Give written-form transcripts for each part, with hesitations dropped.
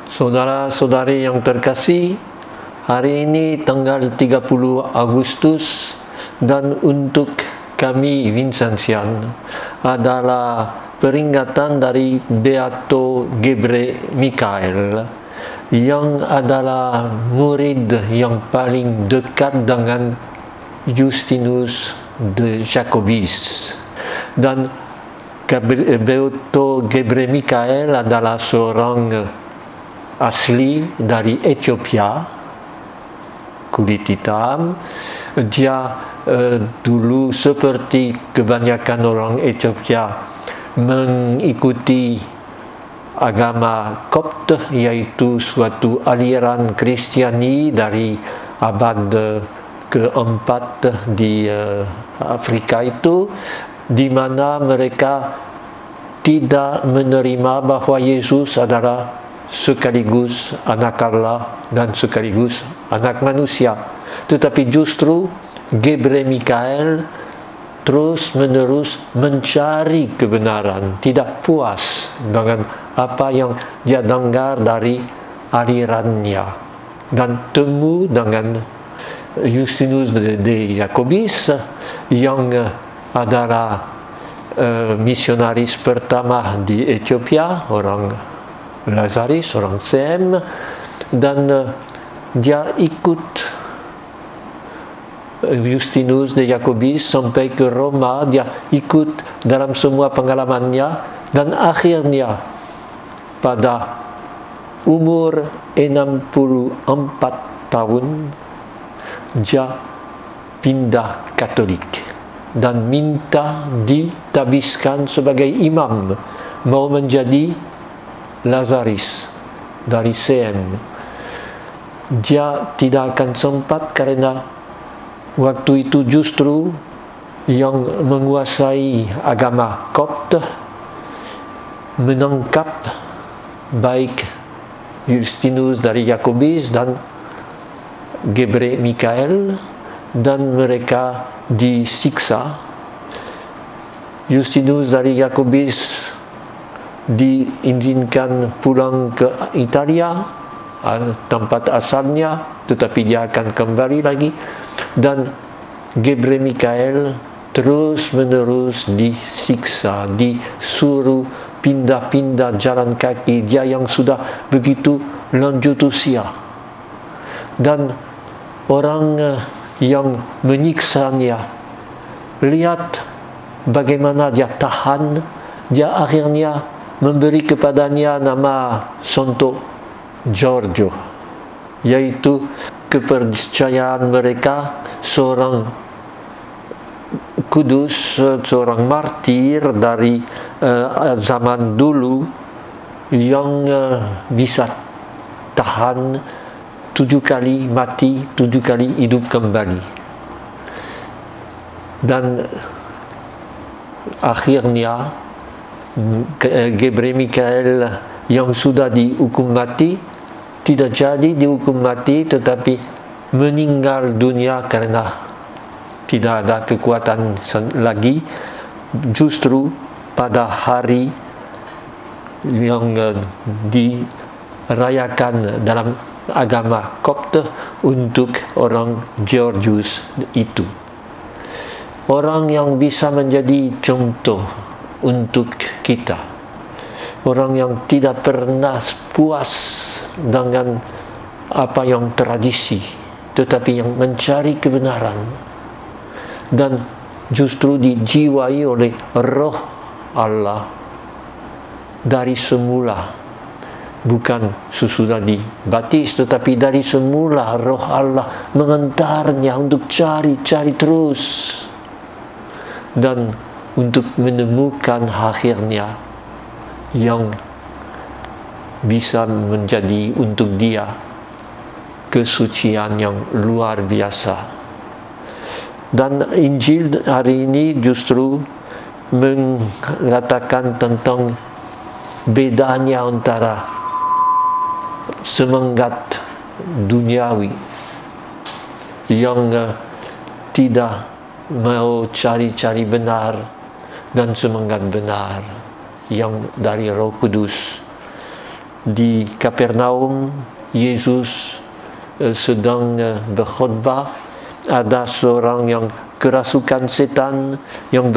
Saudara-saudari yang terkasih, hari ini tanggal 30 Agustus dan untuk kami Vincentian adalah peringatan dari Beato Gebre Mikael yang adalah murid yang paling dekat dengan Justinus de Jacobis. Dan Beato Gebre Mikael adalah seorang asli dari Ethiopia, kulit hitam. Dia dulu seperti kebanyakan orang Ethiopia mengikuti agama Kopte, yaitu suatu aliran Kristiani dari abad keempat di Afrika itu, di mana mereka tidak menerima bahwa Yesus adalah sekaligus anak Allah dan sekaligus anak manusia. Tetapi justru Gebre Mikael terus menerus mencari kebenaran, tidak puas dengan apa yang dia dengar dari alirannya, dan temu dengan Justinus de Jacobis yang adalah misionaris pertama di Ethiopia, orang Lazaris, orang Sem, dan dia ikut Justinus de Jacobis sampai ke Roma. Dia ikut dalam semua pengalamannya, dan akhirnya pada umur 64 tahun dia pindah Katolik dan minta ditabiskan sebagai imam, mau menjadi Lazaris dari Sem. Dia tidak akan sempat karena waktu itu justru yang menguasai agama Kopte menangkap baik Justinus dari Jacobis dan Gebre Mikael, dan mereka disiksa. Justinus dari Jacobis diizinkan pulang ke Italia, tempat asalnya, tetapi dia akan kembali lagi. Dan Gebre Mikael terus menerus disiksa, disuruh pindah-pindah jalan kaki, dia yang sudah begitu lanjut usia. Dan orang yang menyiksanya lihat bagaimana dia tahan, dia akhirnya memberi kepadanya nama Santo Giorgio, yaitu kepercayaan mereka seorang kudus, seorang martir dari zaman dulu yang bisa tahan 7 kali mati, 7 kali hidup kembali. Dan akhirnya Gebre Mikael yang sudah dihukum mati tidak jadi dihukum mati, tetapi meninggal dunia karena tidak ada kekuatan lagi. Justru pada hari yang dirayakan dalam agama Kopte untuk orang Georgius itu, orang yang bisa menjadi contoh untuk kita, orang yang tidak pernah puas dengan apa yang tradisi, tetapi yang mencari kebenaran, dan justru dijiwai oleh Roh Allah dari semula, bukan sesudah dibaptis, tetapi dari semula Roh Allah mengantarnya untuk cari terus, dan untuk menemukan akhirnya yang bisa menjadi untuk dia kesucian yang luar biasa. Dan Injil hari ini justru mengatakan tentang bedanya antara semangat duniawi yang tidak mau cari-cari benar, dan semangat benar yang dari Roh Kudus. di Kapernaum, Yesus sedang berkhotbah, ada seorang yang kerasukan setan yang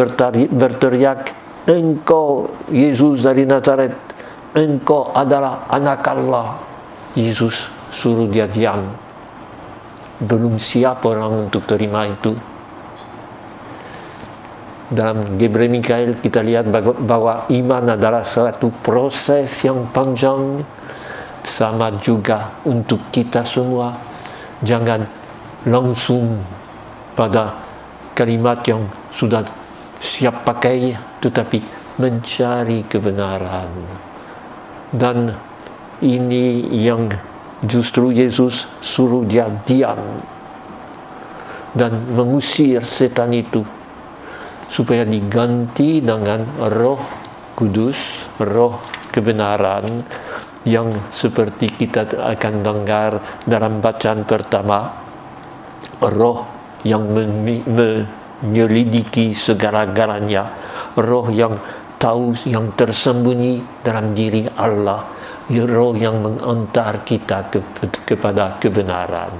berteriak, "Engkau Yesus dari Nazaret, engkau adalah anak Allah." Yesus suruh dia diam. Belum siap orang untuk terima itu. Dalam Gabriel Mikael kita lihat bahwa iman adalah suatu proses yang panjang. Sama juga untuk kita semua. Jangan langsung pada kalimat yang sudah siap pakai, tetapi mencari kebenaran. Dan ini yang justru Yesus suruh dia diam dan mengusir setan itu supaya diganti dengan Roh Kudus, Roh kebenaran, yang seperti kita akan dengar dalam bacaan pertama, Roh yang menyelidiki segala-galanya, Roh yang tahu yang tersembunyi dalam diri Allah, Roh yang mengantar kita kepada kebenaran.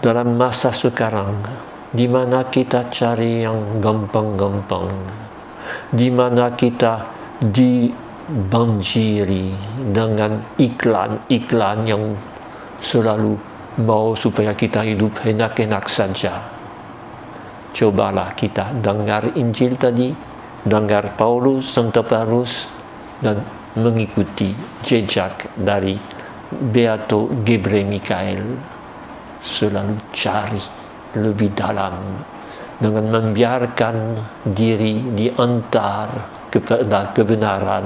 Dalam masa sekarang, di mana kita cari yang gampang-gampang, di mana kita dibanjiri dengan iklan-iklan yang selalu mau supaya kita hidup enak-enak saja. Cobalah kita dengar Injil tadi, dengar Paulus, Santo Paulus, dan mengikuti jejak dari Beato Gabriel Mikael. Selalu cari lebih dalam dengan membiarkan diri diantar kepada kebenaran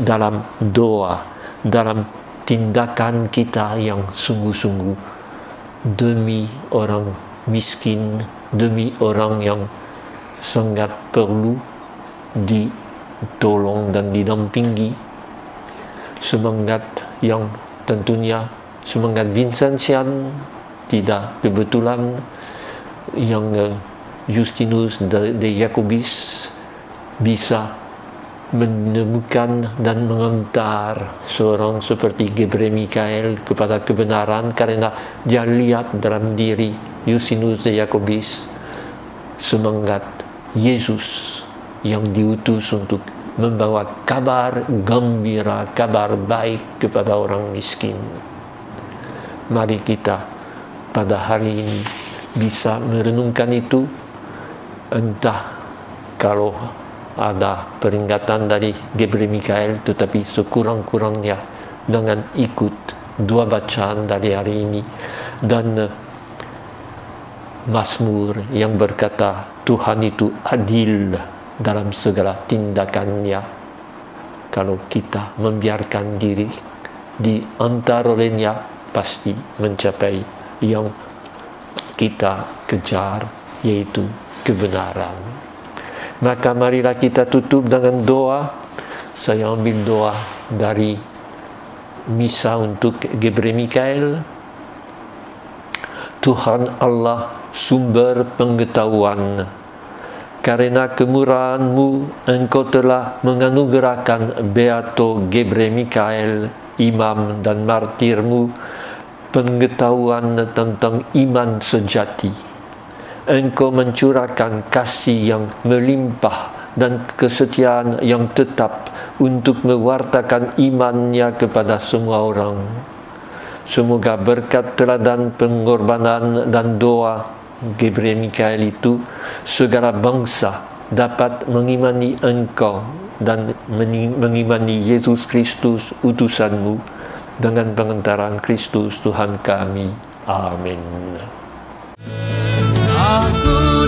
dalam doa, dalam tindakan kita yang sungguh-sungguh demi orang miskin, demi orang yang sangat perlu ditolong dan didampingi. Semangat yang tentunya semangat Vincentian, tidak kebetulan yang Justinus de Jacobis bisa menemukan dan mengantar seorang seperti Gabriel Mikael kepada kebenaran karena dia lihat dalam diri Justinus de Jacobis semangat Yesus yang diutus untuk membawa kabar gembira, kabar baik kepada orang miskin. Mari kita pada hari ini bisa merenungkan itu, entah kalau ada peringatan dari Gabriel Mikael, tetapi sekurang-kurangnya dengan ikut dua bacaan dari hari ini dan Mazmur yang berkata Tuhan itu adil dalam segala tindakannya. Kalau kita membiarkan diri diantar olehnya, pasti mencapai yang kita kejar, yaitu kebenaran. Maka marilah kita tutup dengan doa. Saya ambil doa dari misa untuk Gabriel Mikael. Tuhan Allah sumber pengetahuan, karena kemurahan-Mu Engkau telah menganugerahkan Beato Gabriel Mikael, imam dan martir-Mu, pengetahuan tentang iman sejati. Engkau mencurahkan kasih yang melimpah dan kesetiaan yang tetap untuk mewartakan imannya kepada semua orang. Semoga berkat teladan pengorbanan dan doa Gabriel Mikael itu, segala bangsa dapat mengimani Engkau dan mengimani Yesus Kristus utusan-Mu dengan pengantaran Kristus Tuhan kami. Amin. Aku